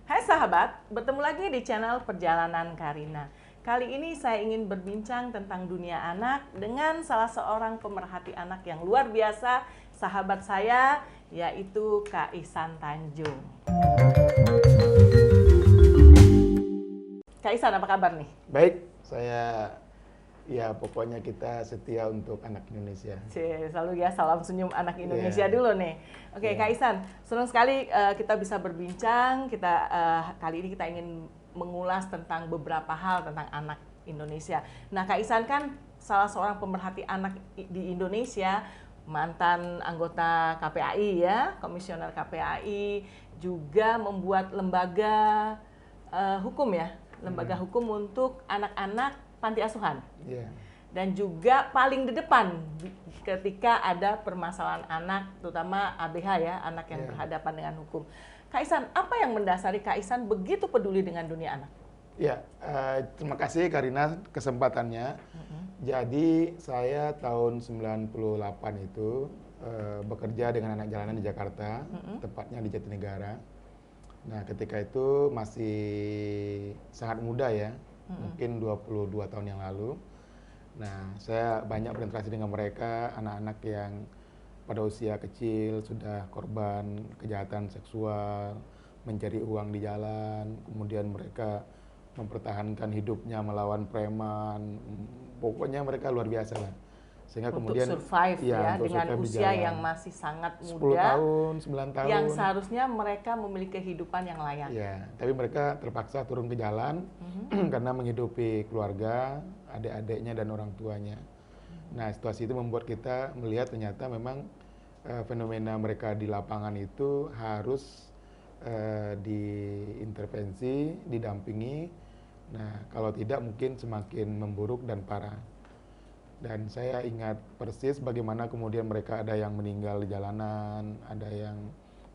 Hai sahabat, bertemu lagi di channel Perjalanan Karina. Kali ini saya ingin berbincang tentang dunia anak dengan salah seorang pemerhati anak yang luar biasa, sahabat saya, yaitu Kak Ihsan Tanjung. Kak Ihsan, apa kabar nih? Baik, saya ya pokoknya kita setia untuk anak Indonesia. Selalu ya, salam senyum anak Indonesia Yeah. dulu nih. Oke, Yeah. Kak Ihsan, senang sekali kita bisa berbincang. Kali ini kita ingin mengulas tentang beberapa hal tentang anak Indonesia. Nah, Kak Ihsan kan salah seorang pemerhati anak di Indonesia, mantan anggota KPAI ya, komisioner KPAI, juga membuat lembaga hukum ya, lembaga hukum untuk anak-anak panti asuhan. Yeah. Dan juga paling di depan ketika ada permasalahan anak, terutama ABH ya, anak yang berhadapan dengan hukum. Kak Ihsan, apa yang mendasari Kak Ihsan begitu peduli dengan dunia anak? Ya, terima kasih Karina kesempatannya. Jadi saya tahun 98 itu bekerja dengan anak jalanan di Jakarta, tepatnya di Jatinegara. Nah, ketika itu masih sangat muda ya, mungkin 22 tahun yang lalu. Nah, saya banyak berinteraksi dengan mereka, anak-anak yang pada usia kecil sudah korban kejahatan seksual, mencari uang di jalan, kemudian mereka mempertahankan hidupnya melawan preman. Pokoknya mereka luar biasa lah. Sehingga Untuk kemudian survive ya, untuk dengan survive di usia jalan. yang masih sangat 10 muda, tahun, 9 tahun. yang seharusnya mereka memiliki kehidupan yang layak. Ya, tapi mereka terpaksa turun ke jalan karena menghidupi keluarga, adik-adiknya dan orang tuanya. Nah, situasi itu membuat kita melihat ternyata memang fenomena mereka di lapangan itu harus diintervensi, didampingi. Nah, kalau tidak mungkin semakin memburuk dan parah. Dan saya ingat persis bagaimana kemudian mereka ada yang meninggal di jalanan, ada yang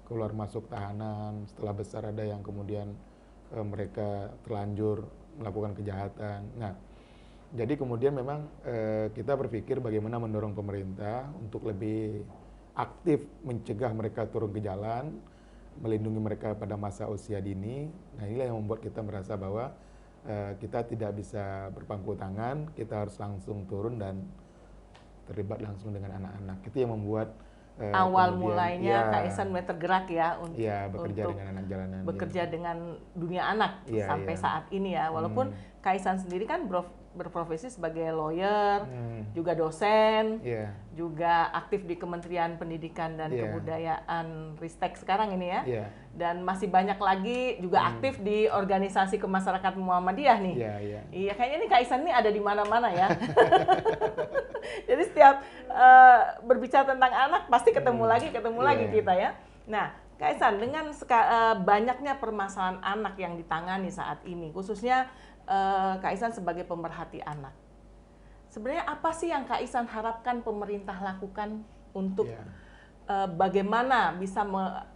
keluar masuk tahanan, setelah besar ada yang kemudian mereka terlanjur melakukan kejahatan. Nah, jadi kemudian memang kita berpikir bagaimana mendorong pemerintah untuk lebih aktif mencegah mereka turun ke jalan, melindungi mereka pada masa usia dini. Nah, inilah yang membuat kita merasa bahwa kita tidak bisa berpangku tangan, kita harus langsung turun dan terlibat langsung dengan anak-anak. Itu yang membuat Awal kemudian, mulainya Kak Ihsan mulai tergerak ya bekerja untuk dengan anak jalanan. bekerja dengan dunia anak sampai saat ini ya. Walaupun Kak Ihsan sendiri kan berprofesi sebagai lawyer, juga dosen, juga aktif di Kementerian Pendidikan dan Kebudayaan Ristek sekarang ini ya. Dan masih banyak lagi juga aktif di organisasi kemasyarakatan Muhammadiyah nih. Iya, kayaknya nih Kak Ihsan nih ada di mana-mana ya. Jadi setiap berbicara tentang anak pasti ketemu lagi kita ya. Nah, Kak Ihsan, dengan banyaknya permasalahan anak yang ditangani saat ini, khususnya Kak Ihsan sebagai pemerhati anak, sebenarnya apa sih yang Kak Ihsan harapkan pemerintah lakukan untuk bagaimana bisa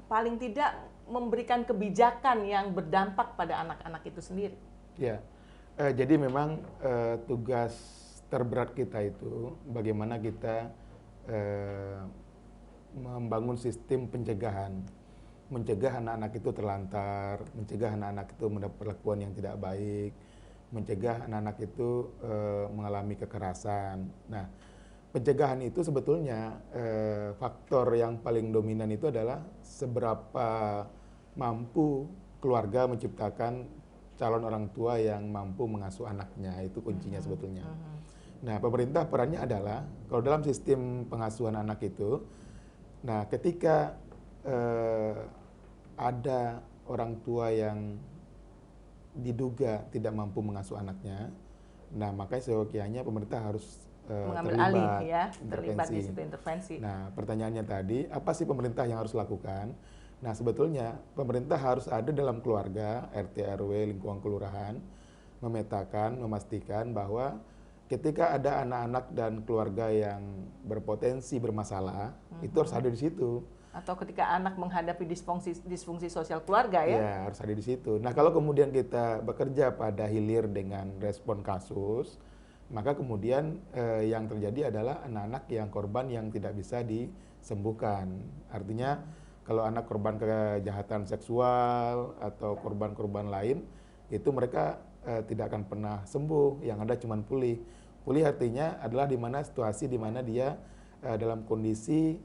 paling tidak memberikan kebijakan yang berdampak pada anak-anak itu sendiri? Ya, jadi memang tugas terberat kita itu bagaimana kita membangun sistem pencegahan, mencegah anak-anak itu terlantar, mencegah anak-anak itu mendapat perlakuan yang tidak baik, mencegah anak-anak itu mengalami kekerasan. Nah, pencegahan itu sebetulnya faktor yang paling dominan itu adalah seberapa mampu keluarga menciptakan calon orang tua yang mampu mengasuh anaknya, itu kuncinya sebetulnya. Nah, pemerintah perannya adalah kalau dalam sistem pengasuhan anak itu, nah ketika ada orang tua yang diduga tidak mampu mengasuh anaknya, nah makanya seyogianya pemerintah harus mengambil alih ya, terlibat di situ intervensi. Nah, pertanyaannya tadi, apa sih pemerintah yang harus lakukan? Nah, sebetulnya pemerintah harus ada dalam keluarga, RT, RW, lingkungan kelurahan, memetakan, memastikan bahwa ketika ada anak-anak dan keluarga yang berpotensi bermasalah, itu harus ada di situ. Atau ketika anak menghadapi disfungsi sosial keluarga ya? Ya, harus ada di situ. Nah, kalau kemudian kita bekerja pada hilir dengan respon kasus, maka kemudian yang terjadi adalah anak-anak yang korban yang tidak bisa disembuhkan. Artinya kalau anak korban kejahatan seksual atau korban-korban lain, itu mereka tidak akan pernah sembuh, yang ada cuma pulih. Pulih artinya adalah di mana situasi di mana dia dalam kondisi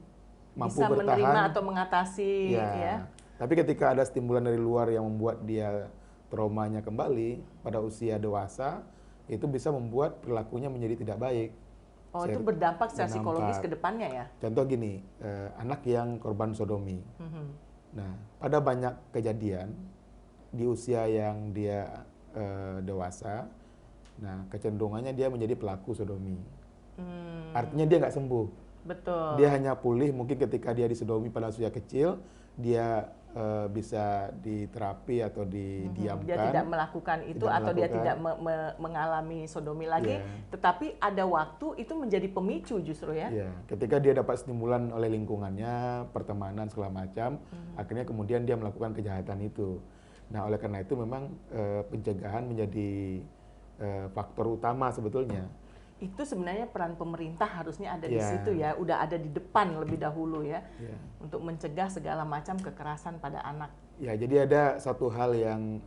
mampu bisa bertahan, menerima atau mengatasi ya. Tapi ketika ada stimulan dari luar yang membuat dia traumanya kembali pada usia dewasa, itu bisa membuat perilakunya menjadi tidak baik. Oh, itu berdampak secara psikologis ke depannya ya? Contoh gini, anak yang korban sodomi. Nah, pada banyak kejadian di usia yang dia dewasa, nah kecenderungannya dia menjadi pelaku sodomi. Artinya dia nggak sembuh. Betul. Dia hanya pulih mungkin ketika dia disodomi pada usia kecil, dia bisa diterapi atau didiamkan. Dia tidak melakukan itu atau dia tidak mengalami sodomi lagi, tetapi ada waktu itu menjadi pemicu justru ya. Ketika dia dapat stimulan oleh lingkungannya, pertemanan segala macam, akhirnya kemudian dia melakukan kejahatan itu. Nah, oleh karena itu memang pencegahan menjadi faktor utama sebetulnya. Itu sebenarnya peran pemerintah harusnya ada di situ ya, udah ada di depan lebih dahulu ya, untuk mencegah segala macam kekerasan pada anak. Ya, jadi ada satu hal yang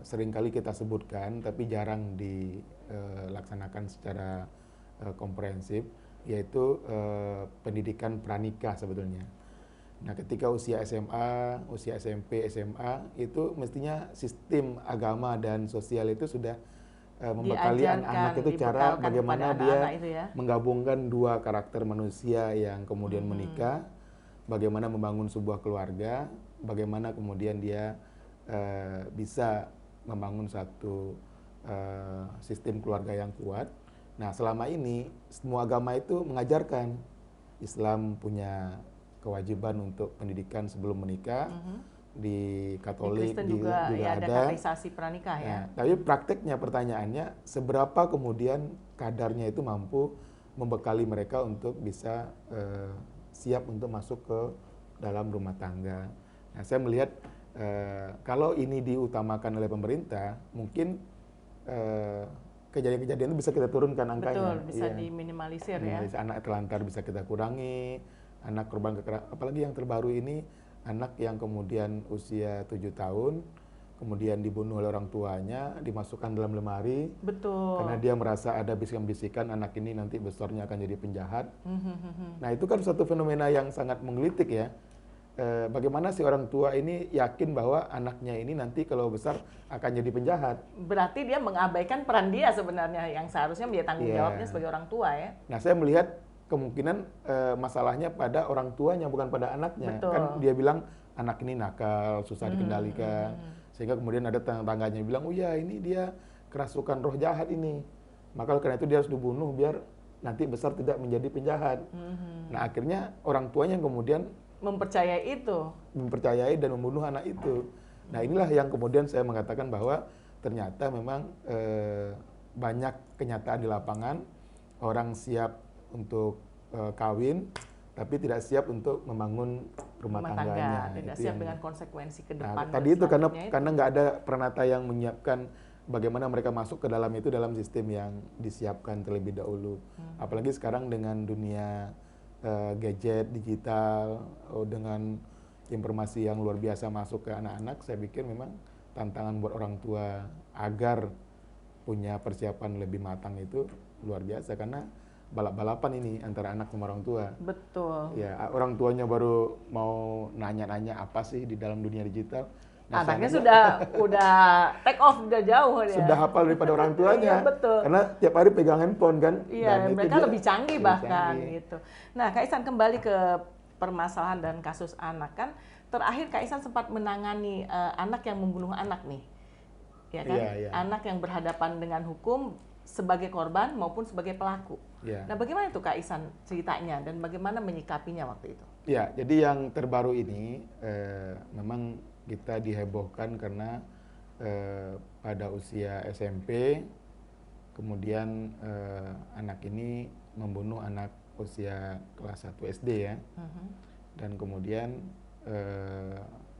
seringkali kita sebutkan tapi jarang dilaksanakan secara komprehensif, yaitu pendidikan pranikah sebetulnya. Nah, ketika usia SMA, usia SMP, SMA, itu mestinya sistem agama dan sosial itu sudah membekali anak-anak itu cara bagaimana dia menggabungkan dua karakter manusia yang kemudian menikah, bagaimana membangun sebuah keluarga, bagaimana kemudian dia bisa membangun satu sistem keluarga yang kuat. Nah, selama ini semua agama itu mengajarkan. Islam punya kewajiban untuk pendidikan sebelum menikah. Di Katolik di juga ya, ada katekisasi pranikah ya. Tapi prakteknya pertanyaannya seberapa kemudian kadarnya itu mampu membekali mereka untuk bisa siap untuk masuk ke dalam rumah tangga. Nah, saya melihat kalau ini diutamakan oleh pemerintah, mungkin kejadian-kejadian itu bisa kita turunkan angkanya. Betul, bisa diminimalisir ya. Anak telantar bisa kita kurangi, anak korban kekerasan, apalagi yang terbaru ini, anak yang kemudian usia 7 tahun, kemudian dibunuh oleh orang tuanya, dimasukkan dalam lemari. Betul. Karena dia merasa ada bisikan-bisikan anak ini nanti besarnya akan jadi penjahat. Nah, itu kan satu fenomena yang sangat menggelitik ya. Bagaimana si orang tua ini yakin bahwa anaknya ini nanti kalau besar akan jadi penjahat. Berarti dia mengabaikan peran dia sebenarnya yang seharusnya menjadi tanggung jawabnya sebagai orang tua ya. Nah, saya melihat kemungkinan masalahnya pada orang tuanya bukan pada anaknya. Betul. Kan dia bilang anak ini nakal, susah dikendalikan. Sehingga kemudian ada tangganya bilang, oh ya ini dia kerasukan roh jahat ini. Maka karena itu dia harus dibunuh biar nanti besar tidak menjadi penjahat. Nah, akhirnya orang tuanya yang kemudian mempercayai itu. Mempercayai dan membunuh anak itu. Nah, inilah yang kemudian saya mengatakan bahwa ternyata memang banyak kenyataan di lapangan, orang siap untuk kawin, tapi tidak siap untuk membangun rumah tangganya. Tidak siap dengan konsekuensi ke depan. Tadi itu karena nggak ada peranata yang menyiapkan bagaimana mereka masuk ke dalam itu dalam sistem yang disiapkan terlebih dahulu. Apalagi sekarang dengan dunia gadget, digital, dengan informasi yang luar biasa masuk ke anak-anak, saya pikir memang tantangan buat orang tua agar punya persiapan lebih matang itu luar biasa karena balap-balapan ini antara anak sama orang tua. Betul. Ya, orang tuanya baru mau nanya-nanya apa sih di dalam dunia digital. Nah, anaknya udah take off, udah jauh dia. Sudah hafal daripada orang tuanya. Iya, betul. Karena tiap hari pegang handphone kan. Iya, mereka lebih canggih bahkan gitu. Nah, Kak Ihsan kembali ke permasalahan dan kasus anak kan. Terakhir Kak Ihsan sempat menangani anak yang membunuh anak nih. Ya kan? Iya. Anak yang berhadapan dengan hukum sebagai korban maupun sebagai pelaku. Ya. Nah, bagaimana itu Kak Ihsan ceritanya dan bagaimana menyikapinya waktu itu? Ya, jadi yang terbaru ini memang kita dihebohkan karena pada usia SMP, kemudian anak ini membunuh anak usia kelas 1 SD ya, dan kemudian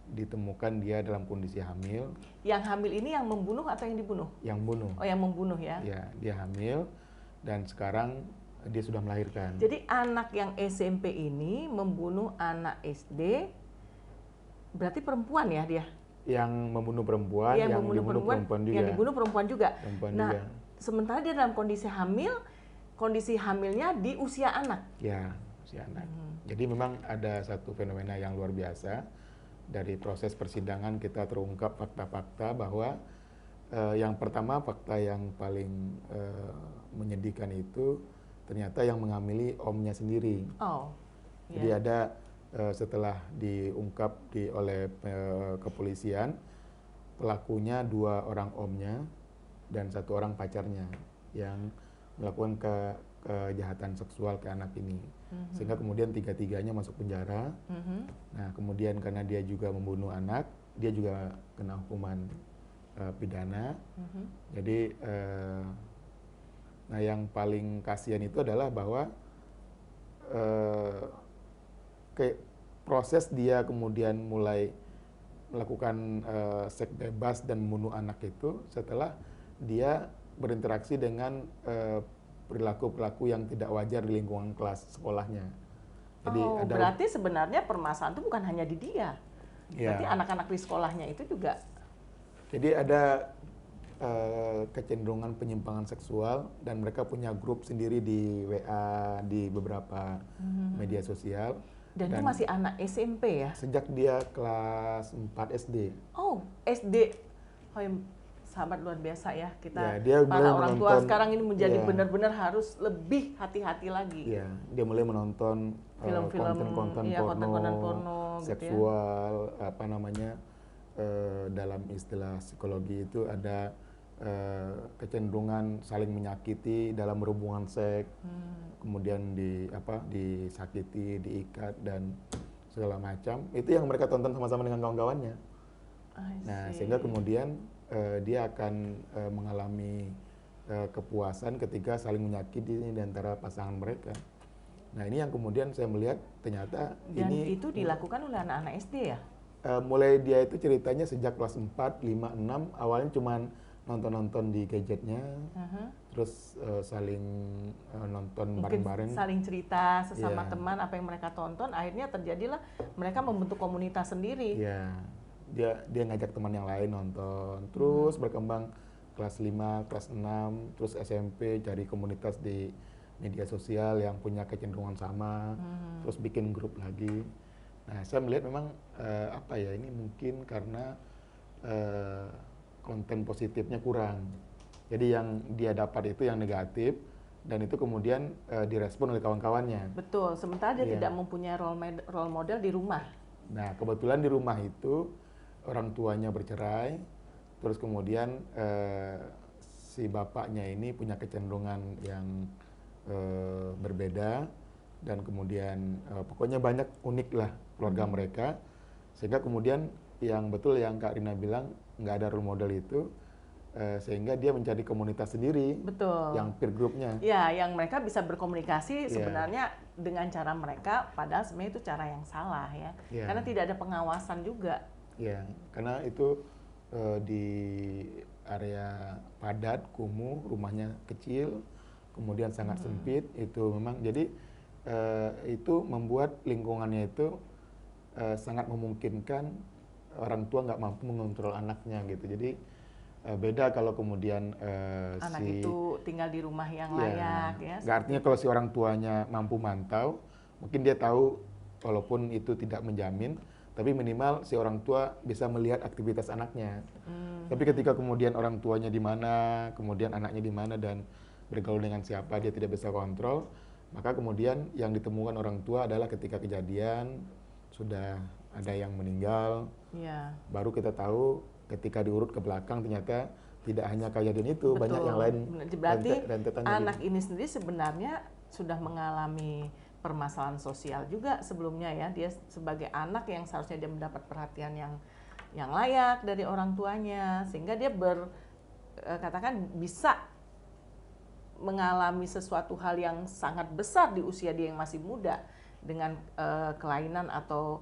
ditemukan dia dalam kondisi hamil. Yang hamil ini yang membunuh atau yang dibunuh? Yang membunuh. Oh, yang membunuh ya? Ya, dia hamil dan sekarang dia sudah melahirkan. Jadi anak yang SMP ini membunuh anak SD Berarti perempuan ya dia? Yang membunuh perempuan, yang dibunuh perempuan juga. Yang dibunuh perempuan juga. Nah, juga. Sementara dia dalam kondisi hamilnya di usia anak. Ya, usia anak. Jadi memang ada satu fenomena yang luar biasa. Dari proses persidangan kita terungkap fakta-fakta bahwa yang pertama, fakta yang paling menyedihkan itu ternyata yang menghamili omnya sendiri. Jadi ada setelah diungkap oleh kepolisian, pelakunya 2 orang omnya dan 1 orang pacarnya yang melakukan kejahatan seksual ke anak ini. Sehingga kemudian 3-tiganya masuk penjara. Nah, kemudian karena dia juga membunuh anak, dia juga kena hukuman pidana. Jadi nah yang paling kasihan itu adalah bahwa proses dia kemudian mulai melakukan seks bebas dan membunuh anak itu setelah dia berinteraksi dengan perilaku-perilaku yang tidak wajar di lingkungan kelas sekolahnya. Jadi berarti sebenarnya permasalahan itu bukan hanya di dia. Berarti anak-anak di sekolahnya itu juga. Jadi ada kecenderungan penyimpangan seksual dan mereka punya grup sendiri di WA, di beberapa media sosial. Dan itu masih anak SMP ya? Sejak dia kelas 4 SD. SD. Sahabat luar biasa ya, kita dia para orang tua sekarang ini menjadi benar-benar harus lebih hati-hati lagi. Dia mulai menonton film-film konten-konten porno seksual, dalam istilah psikologi itu ada kecenderungan saling menyakiti dalam berhubungan seks, kemudian disakiti, diikat dan segala macam. Itu yang mereka tonton sama-sama dengan kawan-kawannya. Nah, sehingga kemudian dia akan mengalami kepuasan ketika saling menyakiti di antara pasangan mereka. Nah, ini yang kemudian saya melihat ternyata itu dilakukan oleh anak-anak SD ya? Mulai dia itu ceritanya sejak kelas 4, 5, 6, awalnya cuman nonton-nonton di gadgetnya, terus saling nonton bareng-bareng. Saling cerita sesama teman apa yang mereka tonton, akhirnya terjadilah mereka membentuk komunitas sendiri. Dia ngajak teman yang lain nonton, terus berkembang kelas 5, kelas 6, terus SMP cari komunitas di media sosial yang punya kecenderungan sama, terus bikin grup lagi. Nah, saya melihat memang ini mungkin karena konten positifnya kurang. Jadi yang dia dapat itu yang negatif dan itu kemudian direspon oleh kawan-kawannya. Betul, sementara dia tidak mempunyai role model di rumah. Nah, kebetulan di rumah itu orang tuanya bercerai, terus kemudian si bapaknya ini punya kecenderungan yang berbeda dan kemudian pokoknya banyak unik lah keluarga mereka, sehingga kemudian yang betul yang Kak Rina bilang nggak ada role model itu, sehingga dia mencari komunitas sendiri. Betul. Yang peer groupnya. Ya, yang mereka bisa berkomunikasi sebenarnya dengan cara mereka, padahal sebenarnya itu cara yang salah ya, karena tidak ada pengawasan juga. Ya, karena itu di area padat, kumuh, rumahnya kecil, kemudian sangat sempit, itu memang jadi itu membuat lingkungannya itu sangat memungkinkan orang tua nggak mampu mengontrol anaknya gitu. Jadi beda kalau kemudian anak itu tinggal di rumah yang layak ya. Nggak artinya kalau si orang tuanya mampu mantau, mungkin dia tahu walaupun itu tidak menjamin, tapi minimal si orang tua bisa melihat aktivitas anaknya. Tapi ketika kemudian orang tuanya di mana, kemudian anaknya di mana dan bergaul dengan siapa, dia tidak bisa kontrol, maka kemudian yang ditemukan orang tua adalah ketika kejadian sudah ada yang meninggal, baru kita tahu ketika diurut ke belakang ternyata tidak hanya kejadian itu. Betul. Banyak yang lain. Berarti anak ini sendiri sebenarnya sudah mengalami permasalahan sosial juga sebelumnya ya. Dia sebagai anak yang seharusnya dia mendapat perhatian yang layak dari orang tuanya, sehingga dia katakan bisa mengalami sesuatu hal yang sangat besar di usia dia yang masih muda dengan kelainan atau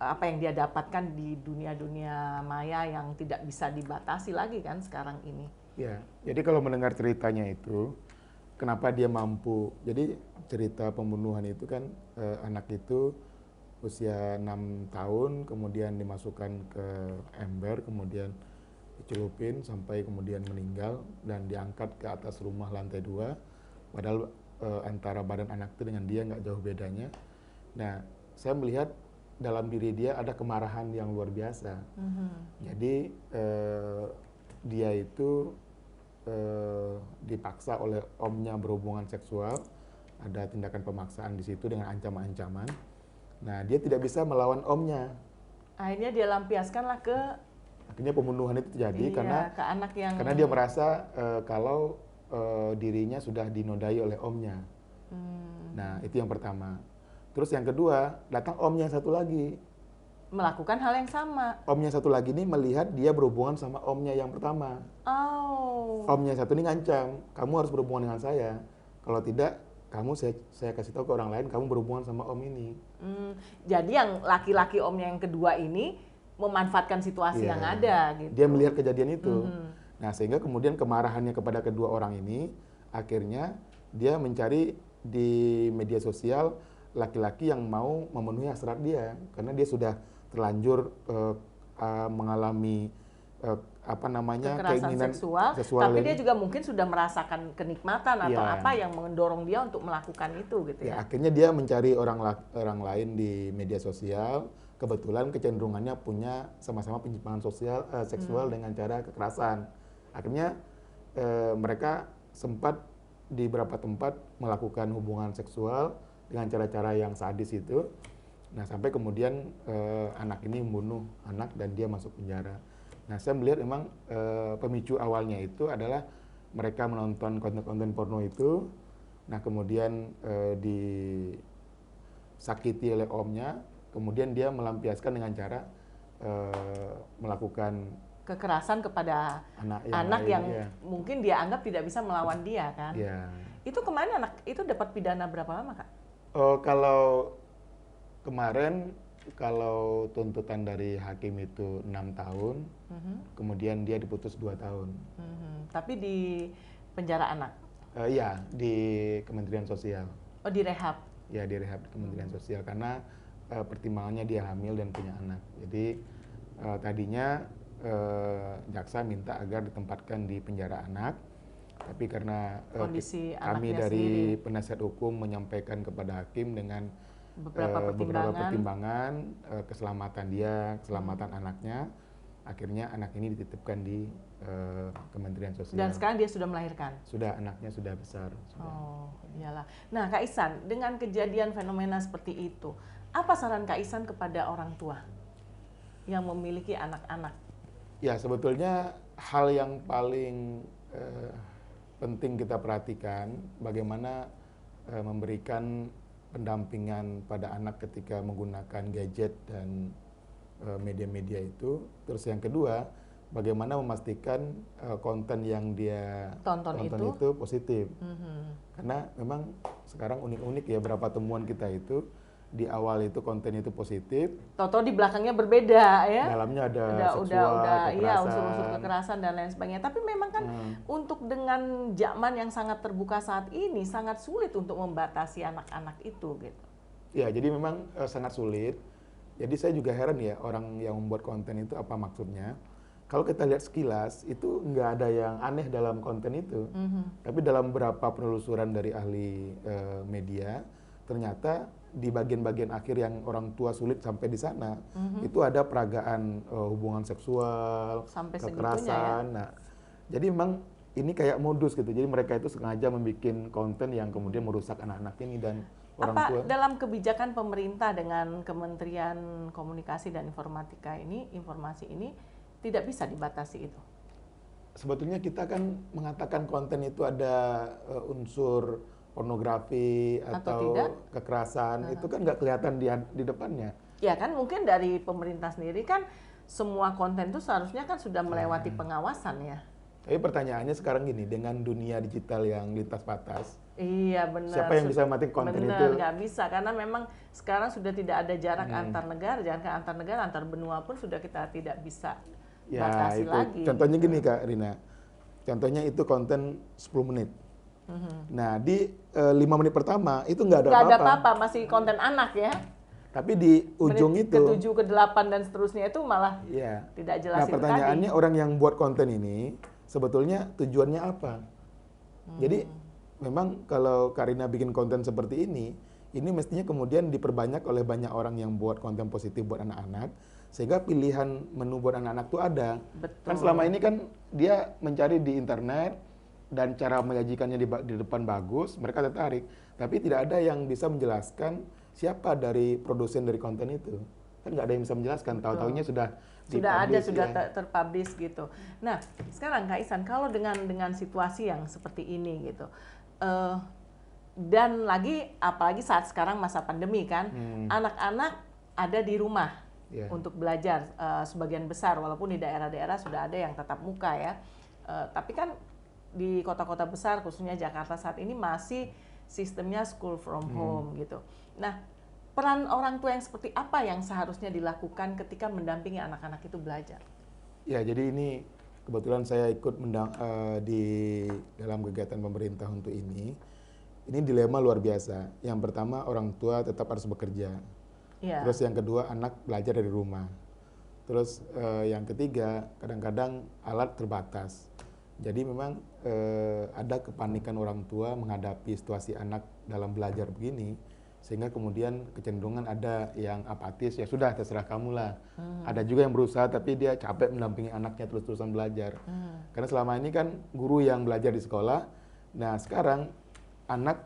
apa yang dia dapatkan di dunia-dunia maya yang tidak bisa dibatasi lagi kan sekarang ini. Ya, jadi kalau mendengar ceritanya itu, kenapa dia mampu? Jadi cerita pembunuhan itu kan anak itu usia 6 tahun, kemudian dimasukkan ke ember, kemudian dicelupin sampai kemudian meninggal dan diangkat ke atas rumah lantai 2, padahal antara badan anak itu dengan dia nggak jauh bedanya. Nah, saya melihat dalam diri dia ada kemarahan yang luar biasa. Jadi dia itu dipaksa oleh omnya berhubungan seksual, ada tindakan pemaksaan di situ dengan ancaman-ancaman. Nah, dia tidak bisa melawan omnya. Akhirnya dia lampiaskanlah ke Akhirnya pembunuhan itu terjadi ke anak yang karena dia merasa kalau dirinya sudah dinodai oleh omnya. Nah, itu yang pertama. Terus yang kedua, datang omnya satu lagi. melakukan hal yang sama. Omnya satu lagi ini melihat dia berhubungan sama omnya yang pertama. Oh. Omnya satu ini ngancam, kamu harus berhubungan dengan saya. Kalau tidak, kamu saya kasih tahu ke orang lain, kamu berhubungan sama om ini. Jadi yang laki-laki omnya yang kedua ini memanfaatkan situasi yang ada gitu. Dia melihat kejadian itu. Nah, sehingga kemudian kemarahannya kepada kedua orang ini, akhirnya dia mencari di media sosial laki-laki yang mau memenuhi hasrat dia, karena dia sudah terlanjur mengalami kekerasan keinginan seksual, tapi dia juga mungkin sudah merasakan kenikmatan atau apa yang mendorong dia untuk melakukan itu gitu ya. Akhirnya dia mencari orang lain di media sosial, kebetulan kecenderungannya punya sama-sama penyimpangan seksual dengan cara kekerasan. Akhirnya mereka sempat di beberapa tempat melakukan hubungan seksual dengan cara-cara yang sadis itu. Nah, sampai kemudian anak ini membunuh anak dan dia masuk penjara. Nah, saya melihat memang pemicu awalnya itu adalah mereka menonton konten-konten porno itu. Nah, kemudian disakiti oleh omnya, kemudian dia melampiaskan dengan cara melakukan kekerasan kepada anak yang mungkin dia anggap tidak bisa melawan dia kan. Itu kemarin anak itu dapat pidana berapa lama, Kak? Kalau kemarin, kalau tuntutan dari hakim itu 6 tahun, kemudian dia diputus 2 tahun. Tapi di penjara anak? Iya, di Kementerian Sosial. Oh, di rehab? Ya, di rehab Kementerian Sosial, karena pertimbangannya dia hamil dan punya anak. Jadi tadinya jaksa minta agar ditempatkan di penjara anak, tapi karena kami dari penasihat hukum menyampaikan kepada hakim dengan beberapa pertimbangan keselamatan dia, keselamatan anaknya, akhirnya anak ini dititipkan di Kementerian Sosial. Dan sekarang dia sudah melahirkan? Sudah, anaknya sudah besar. Oh, iyalah. Nah, Kak Ihsan, dengan kejadian fenomena seperti itu, apa saran Kak Ihsan kepada orang tua yang memiliki anak-anak? Ya, sebetulnya hal yang paling penting kita perhatikan bagaimana memberikan pendampingan pada anak ketika menggunakan gadget dan media-media itu. Terus yang kedua, bagaimana memastikan konten yang dia tonton itu positif. Karena memang sekarang unik-unik ya, berapa temuan kita itu di awal itu konten itu positif, toto di belakangnya berbeda ya. Dalamnya ada seksual, kekerasan, unsur-unsur kekerasan dan lain sebagainya. Tapi memang kan untuk dengan zaman yang sangat terbuka saat ini sangat sulit untuk membatasi anak-anak itu gitu. Ya, jadi memang sangat sulit. Jadi saya juga heran ya, orang yang membuat konten itu apa maksudnya. Kalau kita lihat sekilas itu nggak ada yang aneh dalam konten itu. Tapi dalam beberapa penelusuran dari ahli media, ternyata di bagian-bagian akhir yang orang tua sulit sampai di sana, itu ada peragaan hubungan seksual, sampai kekerasan. Nah, jadi memang ini kayak modus gitu. Jadi mereka itu sengaja membuat konten yang kemudian merusak anak-anak ini dan orang tua. Dalam kebijakan pemerintah dengan Kementerian Komunikasi dan informasi ini tidak bisa dibatasi itu? Sebetulnya kita kan mengatakan konten itu ada unsur pornografi atau kekerasan, itu kan nggak kelihatan di depannya. Ya kan, mungkin dari pemerintah sendiri kan semua konten itu seharusnya kan sudah melewati pengawasan ya. Tapi pertanyaannya sekarang gini, dengan dunia digital yang lintas batas, iya benar. Siapa yang bisa memastikan konten itu? Nggak bisa, karena memang sekarang sudah tidak ada jarak antar negara, jangan antar negara, antar benua pun sudah kita tidak bisa batasi lagi. Contohnya gini Kak Rina, contohnya itu konten 10 menit. Nah, di 5 menit pertama itu nggak ada apa-apa, masih konten anak ya. Tapi di ujung menit itu ke-7, ke-8 dan seterusnya itu malah tidak jelas. Nah, pertanyaannya tadi. Orang yang buat konten ini sebetulnya tujuannya apa? Jadi memang kalau Karina bikin konten seperti ini mestinya kemudian diperbanyak oleh banyak orang yang buat konten positif buat anak-anak, sehingga pilihan menu buat anak-anak tuh ada. Betul. Kan selama ini kan dia mencari di internet dan cara menyajikannya di depan bagus, mereka tertarik. Tapi tidak ada yang bisa menjelaskan siapa dari produsen dari konten itu. Kan nggak ada yang bisa menjelaskan, tahu-tahunya sudah ada, sudah terpublish gitu. Nah, sekarang Kak Ihsan, kalau dengan situasi yang seperti ini gitu, dan apalagi saat sekarang masa pandemi kan, anak-anak ada di rumah untuk belajar sebagian besar, walaupun di daerah-daerah sudah ada yang tatap muka ya. Tapi kan di kota-kota besar, khususnya Jakarta saat ini masih sistemnya school from home gitu. Nah, peran orang tua yang seperti apa yang seharusnya dilakukan ketika mendampingi anak-anak itu belajar? Ya, jadi ini kebetulan saya ikut di dalam kegiatan pemerintah untuk ini. Ini dilema luar biasa. Yang pertama, orang tua tetap harus bekerja. Terus yang kedua, anak belajar dari rumah. Terus yang ketiga, kadang-kadang alat terbatas. Jadi memang ada kepanikan orang tua menghadapi situasi anak dalam belajar begini, sehingga kemudian kecenderungan ada yang apatis, ya sudah terserah kamu lah. Ada juga yang berusaha tapi dia capek mendampingi anaknya terus-terusan belajar. Karena selama ini kan guru yang belajar di sekolah, nah sekarang anak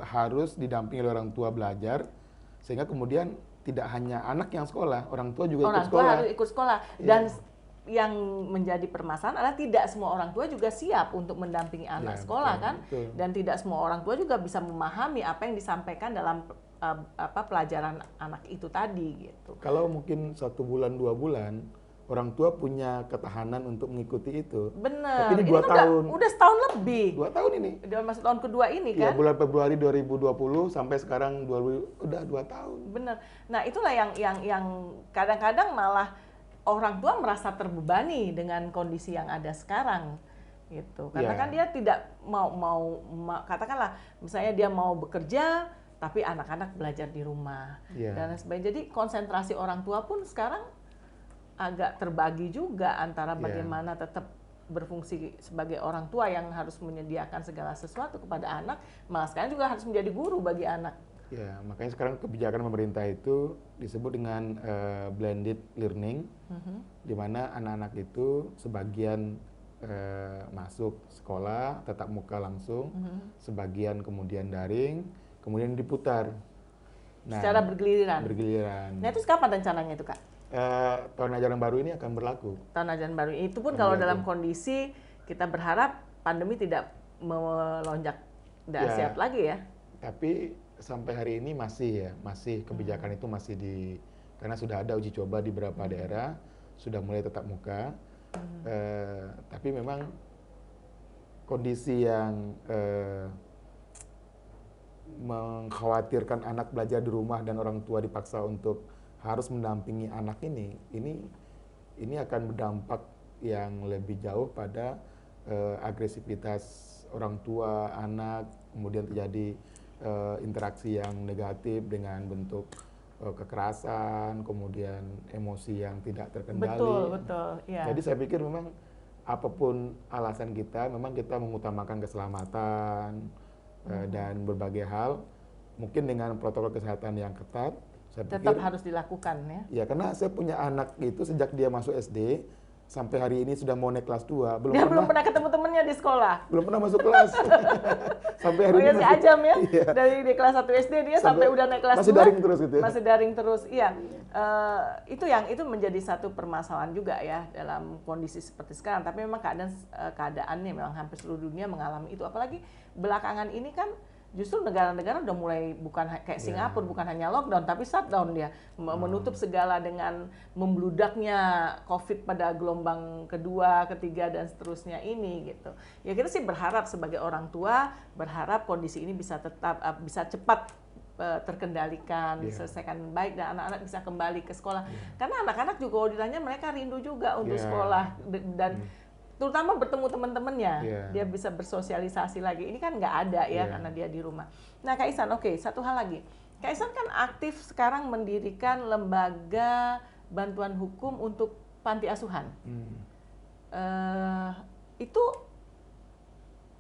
harus didampingi oleh orang tua belajar, sehingga kemudian tidak hanya anak yang sekolah, orang tua juga ikut sekolah. Orang tua harus ikut sekolah. Dan yang menjadi permasalahan adalah tidak semua orang tua juga siap untuk mendampingi anak sekolah, betul, kan? Betul. Dan tidak semua orang tua juga bisa memahami apa yang disampaikan dalam pelajaran anak itu tadi gitu. Kalau mungkin 1 bulan 2 bulan orang tua punya ketahanan untuk mengikuti itu. Benar. Tapi ini 2 tahun. Udah setahun lebih. 2 tahun ini. Udah masuk tahun kedua ini kan? Ya, bulan Februari 2020 sampai sekarang udah 2 tahun. Benar. Nah, itulah yang kadang-kadang malah orang tua merasa terbebani dengan kondisi yang ada sekarang gitu. Karena kan dia tidak mau katakanlah misalnya dia mau bekerja tapi anak-anak belajar di rumah dan sebagainya. Jadi konsentrasi orang tua pun sekarang agak terbagi juga antara bagaimana tetap berfungsi sebagai orang tua yang harus menyediakan segala sesuatu kepada anak, malah sekarang juga harus menjadi guru bagi anak. Ya, makanya sekarang kebijakan pemerintah itu disebut dengan blended learning, di mana anak-anak itu sebagian masuk sekolah tatap muka langsung, sebagian kemudian daring, kemudian diputar. Nah, secara bergiliran. Nah, itu kapan rencananya itu, Kak? Tahun ajaran baru ini akan berlaku. Tahun ajaran baru itu pun kalau dalam kondisi kita berharap pandemi tidak melonjak dahsyat lagi ya. Tapi sampai hari ini masih kebijakan itu masih karena sudah ada uji coba di beberapa daerah, sudah mulai tatap muka. Tapi memang kondisi yang mengkhawatirkan anak belajar di rumah dan orang tua dipaksa untuk harus mendampingi anak ini akan berdampak yang lebih jauh pada agresivitas orang tua, anak, kemudian terjadi interaksi yang negatif dengan bentuk kekerasan, kemudian emosi yang tidak terkendali. Betul. Ya. Jadi saya pikir memang apapun alasan kita, memang kita mengutamakan keselamatan dan berbagai hal, mungkin dengan protokol kesehatan yang ketat. Saya tetap harus dilakukan ya. Ya, karena saya punya anak itu sejak dia masuk SD sampai hari ini sudah mau naik kelas 2, belum pernah ketemu temennya di sekolah. Belum pernah masuk kelas. Sampai hari ini si Ajam ya. Iya. Dari di kelas 1 SD dia sampai udah naik kelas 2. Masih daring terus gitu ya. Masih daring terus. Iya. Itu menjadi satu permasalahan juga ya dalam kondisi seperti sekarang. Tapi memang keadaannya memang hampir seluruh dunia mengalami itu. Apalagi belakangan ini kan justru negara-negara udah mulai bukan kayak Singapura, bukan hanya lockdown tapi shutdown dia, menutup segala dengan membludaknya COVID pada gelombang kedua, ketiga dan seterusnya ini gitu. Ya kita sih berharap sebagai orang tua berharap kondisi ini bisa cepat terkendalikan, diselesaikan baik dan anak-anak bisa kembali ke sekolah. Karena anak-anak juga kalau ditanya mereka rindu juga untuk sekolah dan terutama bertemu teman-temannya, dia bisa bersosialisasi lagi. Ini kan nggak ada ya karena dia di rumah. Nah, Kak Ihsan, satu hal lagi. Kak Ihsan kan aktif sekarang mendirikan lembaga bantuan hukum untuk panti asuhan. Itu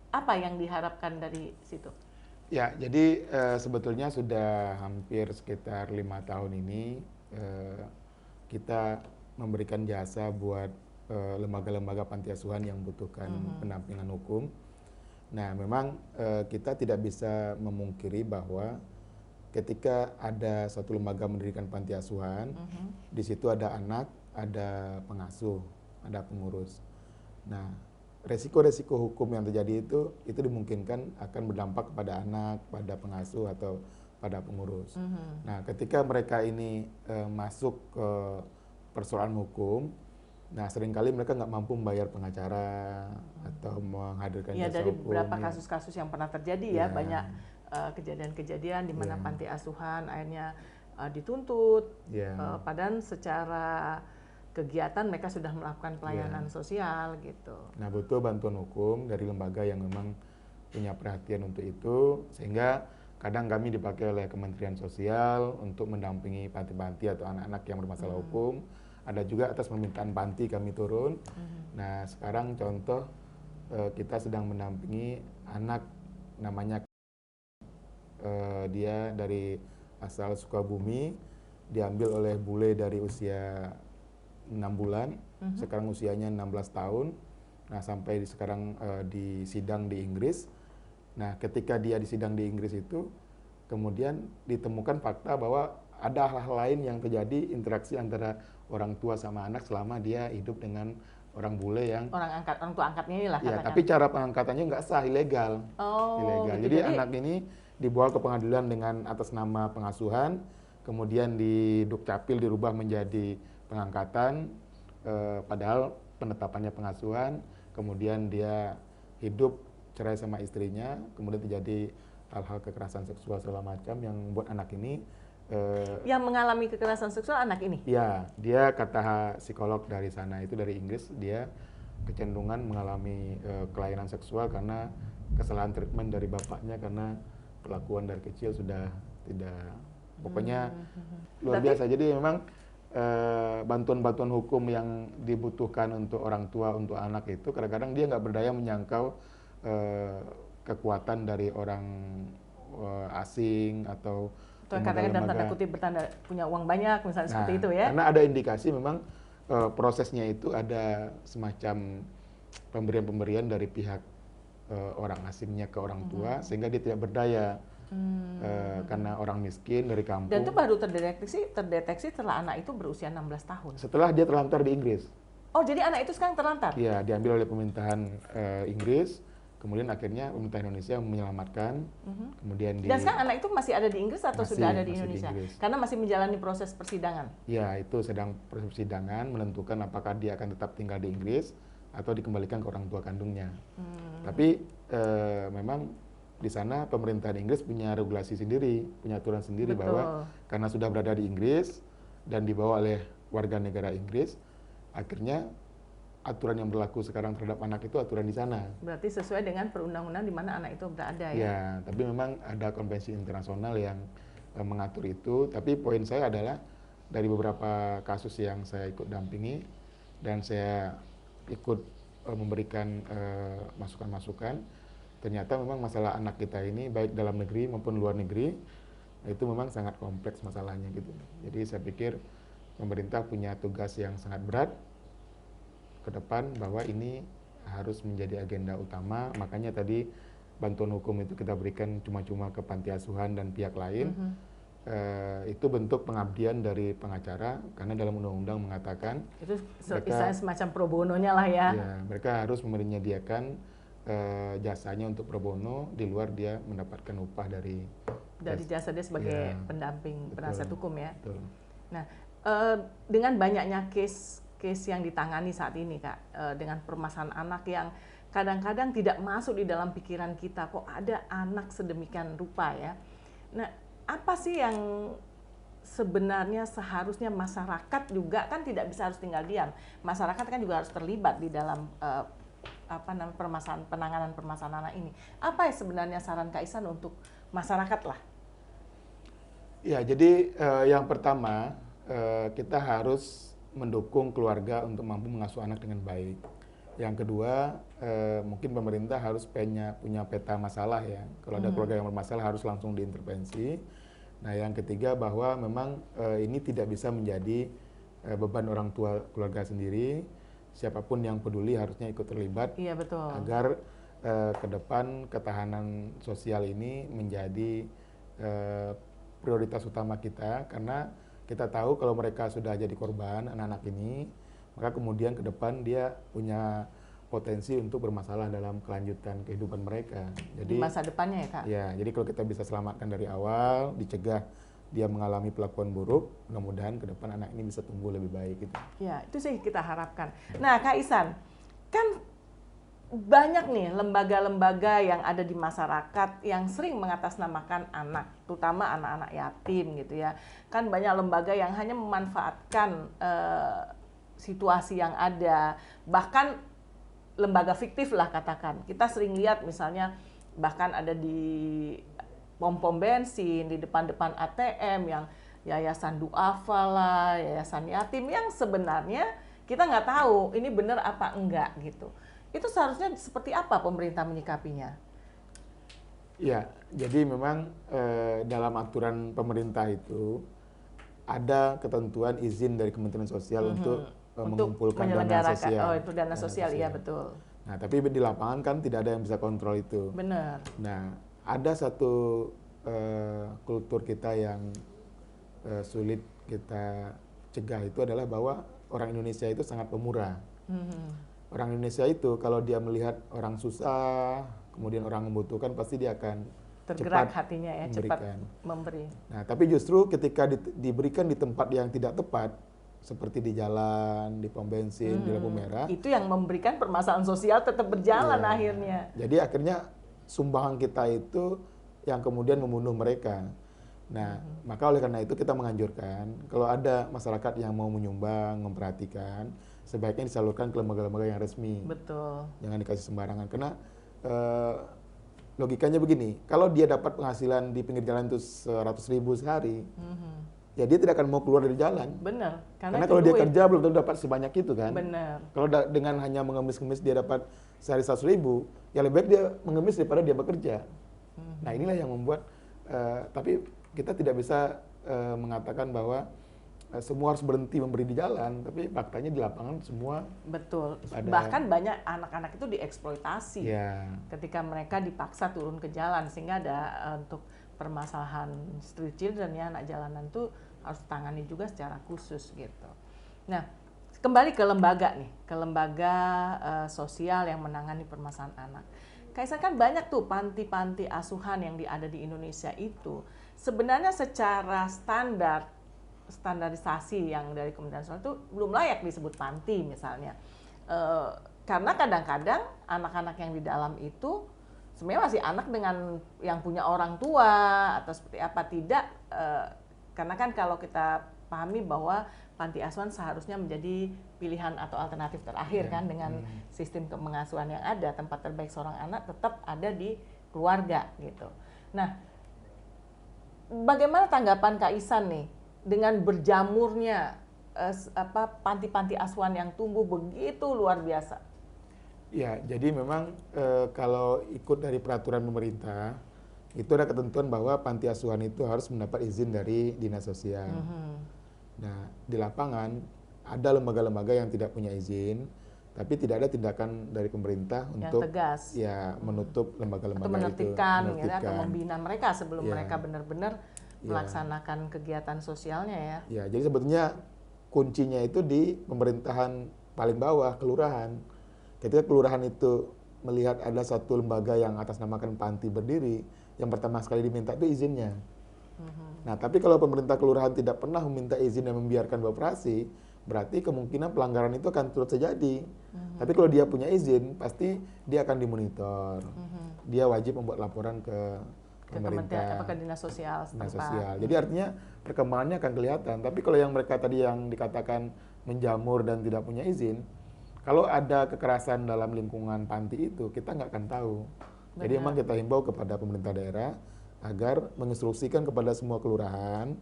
apa yang diharapkan dari situ? Ya, jadi sebetulnya sudah hampir sekitar 5 tahun ini kita memberikan jasa buat lembaga-lembaga panti asuhan yang membutuhkan pendampingan hukum. Nah, memang kita tidak bisa memungkiri bahwa ketika ada suatu lembaga mendirikan panti asuhan, di situ ada anak, ada pengasuh, ada pengurus. Nah, resiko-resiko hukum yang terjadi itu dimungkinkan akan berdampak kepada anak, pada pengasuh atau pada pengurus. Nah, ketika mereka ini masuk ke persoalan hukum, nah seringkali mereka nggak mampu membayar pengacara atau menghadirkan ya, jasa dari hukum. beberapa kasus-kasus yang pernah terjadi ya, banyak kejadian-kejadian di mana panti asuhan akhirnya dituntut, padahal secara kegiatan mereka sudah melakukan pelayanan sosial gitu. Nah, butuh bantuan hukum dari lembaga yang memang punya perhatian untuk itu, sehingga kadang kami dipakai oleh Kementerian Sosial untuk mendampingi panti-panti atau anak-anak yang bermasalah hukum. Ada juga atas permintaan panti kami turun. Nah, sekarang contoh kita sedang mendampingi anak namanya dia dari asal Sukabumi, diambil oleh bule dari usia 6 bulan, sekarang usianya 16 tahun. Nah, sampai sekarang di sidang di Inggris. Nah, ketika dia disidang di Inggris itu, kemudian ditemukan fakta bahwa ada hal-hal lain yang terjadi, interaksi antara orang tua sama anak selama dia hidup dengan orang bule yang orang tua angkatnya inilah ya, katakan. tapi cara pengangkatannya nggak sah, ilegal. Gitu. Jadi anak ini dibawa ke pengadilan dengan atas nama pengasuhan, kemudian di Dukcapil dirubah menjadi pengangkatan, padahal penetapannya pengasuhan, kemudian dia hidup cerai sama istrinya, kemudian terjadi hal-hal kekerasan seksual segala macam yang membuat anak ini yang mengalami kekerasan seksual anak ini? Ya, dia kata psikolog dari sana itu dari Inggris, dia kecenderungan mengalami kelainan seksual karena kesalahan treatment dari bapaknya, karena perlakuan dari kecil sudah tidak, pokoknya luar biasa. Jadi memang bantuan-bantuan hukum yang dibutuhkan untuk orang tua, untuk anak itu kadang-kadang dia nggak berdaya menyangkal kekuatan dari orang asing atau katakan dalam tanda kutip bertanda punya uang banyak misalnya, seperti itu ya. Karena ada indikasi memang prosesnya itu ada semacam pemberian-pemberian dari pihak orang asingnya ke orang tua, sehingga dia tidak berdaya karena orang miskin dari kampung. Dan itu baru terdeteksi setelah anak itu berusia 16 tahun. Setelah dia terlantar di Inggris. Oh, jadi anak itu sekarang terlantar? Iya, diambil oleh pemerintahan Inggris. Kemudian akhirnya pemerintah Indonesia menyelamatkan. Kemudian dan sekarang anak itu masih ada di Inggris atau sudah ada di Indonesia? Karena masih menjalani proses persidangan. Ya, itu sedang proses persidangan menentukan apakah dia akan tetap tinggal di Inggris atau dikembalikan ke orang tua kandungnya. Tapi memang di sana pemerintahan Inggris punya regulasi sendiri, punya aturan sendiri. Betul. Bahwa karena sudah berada di Inggris dan dibawa oleh warga negara Inggris, akhirnya aturan yang berlaku sekarang terhadap anak itu aturan di sana. Berarti sesuai dengan perundang-undang di mana anak itu berada ya? Ya, tapi memang ada konvensi internasional yang mengatur itu. Tapi poin saya adalah dari beberapa kasus yang saya ikut dampingi dan saya ikut memberikan masukan-masukan, ternyata memang masalah anak kita ini baik dalam negeri maupun luar negeri itu memang sangat kompleks masalahnya gitu. Jadi saya pikir pemerintah punya tugas yang sangat berat ke depan, bahwa ini harus menjadi agenda utama. Makanya tadi bantuan hukum itu kita berikan cuma-cuma ke panti asuhan dan pihak lain. Itu bentuk pengabdian dari pengacara, karena dalam undang-undang mengatakan itu mereka, semacam pro bononya lah ya. Ya, mereka harus menyediakan jasanya untuk pro bono, di luar dia mendapatkan upah dari jasa dia sebagai pendamping penasihat hukum ya. Betul. Nah, dengan banyaknya case yang ditangani saat ini Kak, dengan permasalahan anak yang kadang-kadang tidak masuk di dalam pikiran kita, kok ada anak sedemikian rupa ya. Nah, apa sih yang sebenarnya seharusnya masyarakat juga kan tidak bisa harus tinggal diam. Masyarakat kan juga harus terlibat di dalam penanganan permasalahan anak ini. Apa ya sebenarnya saran Kak Ihsan untuk masyarakat lah? Ya, jadi yang pertama kita harus mendukung keluarga untuk mampu mengasuh anak dengan baik. Yang kedua, mungkin pemerintah harus punya peta masalah ya. Kalau ada keluarga yang bermasalah harus langsung diintervensi. Nah, yang ketiga bahwa memang ini tidak bisa menjadi beban orang tua keluarga sendiri. Siapapun yang peduli harusnya ikut terlibat. Iya, betul. Agar ke depan ketahanan sosial ini menjadi prioritas utama kita, karena kita tahu kalau mereka sudah jadi korban, anak-anak ini, maka kemudian ke depan dia punya potensi untuk bermasalah dalam kelanjutan kehidupan mereka. Jadi di masa depannya ya, Kak? Ya, jadi kalau kita bisa selamatkan dari awal, dicegah dia mengalami perlakuan buruk, mudah-mudahan ke depan anak ini bisa tumbuh lebih baik gitu. Ya, itu sih kita harapkan. Nah, Kak Ihsan, kan banyak nih lembaga-lembaga yang ada di masyarakat yang sering mengatasnamakan anak, terutama anak-anak yatim gitu ya. Kan banyak lembaga yang hanya memanfaatkan situasi yang ada, bahkan lembaga fiktif lah katakan. Kita sering lihat misalnya bahkan ada di pom-pom bensin, di depan-depan ATM yang yayasan duafa lah, yayasan yatim yang sebenarnya kita nggak tahu ini benar apa enggak gitu. Itu seharusnya seperti apa pemerintah menyikapinya? Ya, jadi memang dalam aturan pemerintah itu ada ketentuan izin dari Kementerian Sosial untuk mengumpulkan dana sosial. Oh, itu dana sosial, iya betul. Nah, tapi di lapangan kan tidak ada yang bisa kontrol itu. Benar. Nah, ada satu kultur kita yang sulit kita cegah, itu adalah bahwa orang Indonesia itu sangat pemurah. Orang Indonesia itu kalau dia melihat orang susah, kemudian orang membutuhkan, pasti dia akan tergerak hatinya ya, cepat memberi. Nah, tapi justru ketika diberikan di tempat yang tidak tepat, seperti di jalan, di pom bensin, di lampu merah, itu yang memberikan permasalahan sosial tetap berjalan akhirnya. Jadi akhirnya sumbangan kita itu yang kemudian membunuh mereka. Nah, maka oleh karena itu kita menganjurkan kalau ada masyarakat yang mau menyumbang, memperhatikan, sebaiknya disalurkan ke lembaga-lembaga yang resmi. Betul. Jangan dikasih sembarangan, karena logikanya begini, kalau dia dapat penghasilan di pinggir jalan itu 100.000 sehari, ya dia tidak akan mau keluar dari jalan. Benar. Karena kalau dia kerja belum tentu dapat sebanyak itu kan. Benar. Kalau dengan hanya mengemis-ngemis dia dapat sehari 100.000, ya lebih baik dia mengemis daripada dia bekerja. Nah, inilah yang membuat, tapi kita tidak bisa mengatakan bahwa semua harus berhenti memberi di jalan, tapi faktanya di lapangan semua. Betul. Bahkan banyak anak-anak itu dieksploitasi ketika mereka dipaksa turun ke jalan, sehingga ada untuk permasalahan street children ya, anak jalanan itu harus ditangani juga secara khusus gitu. Nah, kembali ke lembaga nih, ke lembaga sosial yang menangani permasalahan anak. Kayak kan banyak tuh panti-panti asuhan yang ada di Indonesia itu sebenarnya secara standarisasi yang dari Kementerian Sosial itu belum layak disebut panti misalnya. Karena kadang-kadang anak-anak yang di dalam itu sebenarnya masih anak dengan yang punya orang tua atau seperti apa, tidak. Karena kan kalau kita pahami bahwa panti asuhan seharusnya menjadi pilihan atau alternatif terakhir kan, dengan sistem pengasuhan yang ada, tempat terbaik seorang anak tetap ada di keluarga gitu. Nah, bagaimana tanggapan Kak Ihsan nih dengan berjamurnya panti-panti asuhan yang tumbuh begitu luar biasa? Ya, jadi memang kalau ikut dari peraturan pemerintah itu ada ketentuan bahwa panti asuhan itu harus mendapat izin dari dinas sosial. Nah, di lapangan ada lembaga-lembaga yang tidak punya izin, tapi tidak ada tindakan dari pemerintah yang untuk tegas menutup lembaga-lembaga itu, menertibkan. Ya, atau membina mereka sebelum mereka benar-benar melaksanakan kegiatan sosialnya ya. Ya, jadi sebetulnya kuncinya itu di pemerintahan paling bawah, kelurahan. Ketika kelurahan itu melihat ada satu lembaga yang atasnamakan panti berdiri, yang pertama sekali diminta itu izinnya. Nah, tapi kalau pemerintah kelurahan tidak pernah meminta izin dan membiarkan beroperasi, berarti kemungkinan pelanggaran itu akan terus terjadi. Tapi kalau dia punya izin, pasti dia akan dimonitor. Dia wajib membuat laporan ke pemerintah, apakah dinas sosial setempat. Dinas sosial. Jadi artinya perkembangannya akan kelihatan. Tapi kalau yang mereka tadi yang dikatakan menjamur dan tidak punya izin, kalau ada kekerasan dalam lingkungan panti itu, kita nggak akan tahu. Jadi memang kita himbau kepada pemerintah daerah agar menginstruksikan kepada semua kelurahan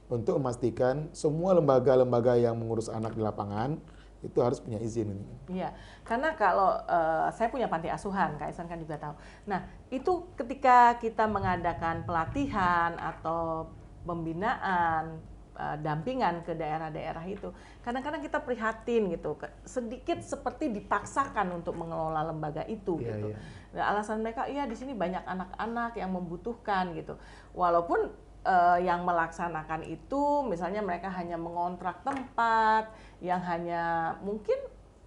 untuk memastikan semua lembaga-lembaga yang mengurus anak di lapangan itu harus punya izin. Iya, karena kalau saya punya panti asuhan, Kak Ihsan kan juga tahu. Nah, itu ketika kita mengadakan pelatihan atau pembinaan, dampingan ke daerah-daerah itu, kadang-kadang kita prihatin gitu, sedikit seperti dipaksakan untuk mengelola lembaga itu gitu. Nah, alasan mereka, iya di sini banyak anak-anak yang membutuhkan gitu. Walaupun yang melaksanakan itu, misalnya mereka hanya mengontrak tempat, yang hanya mungkin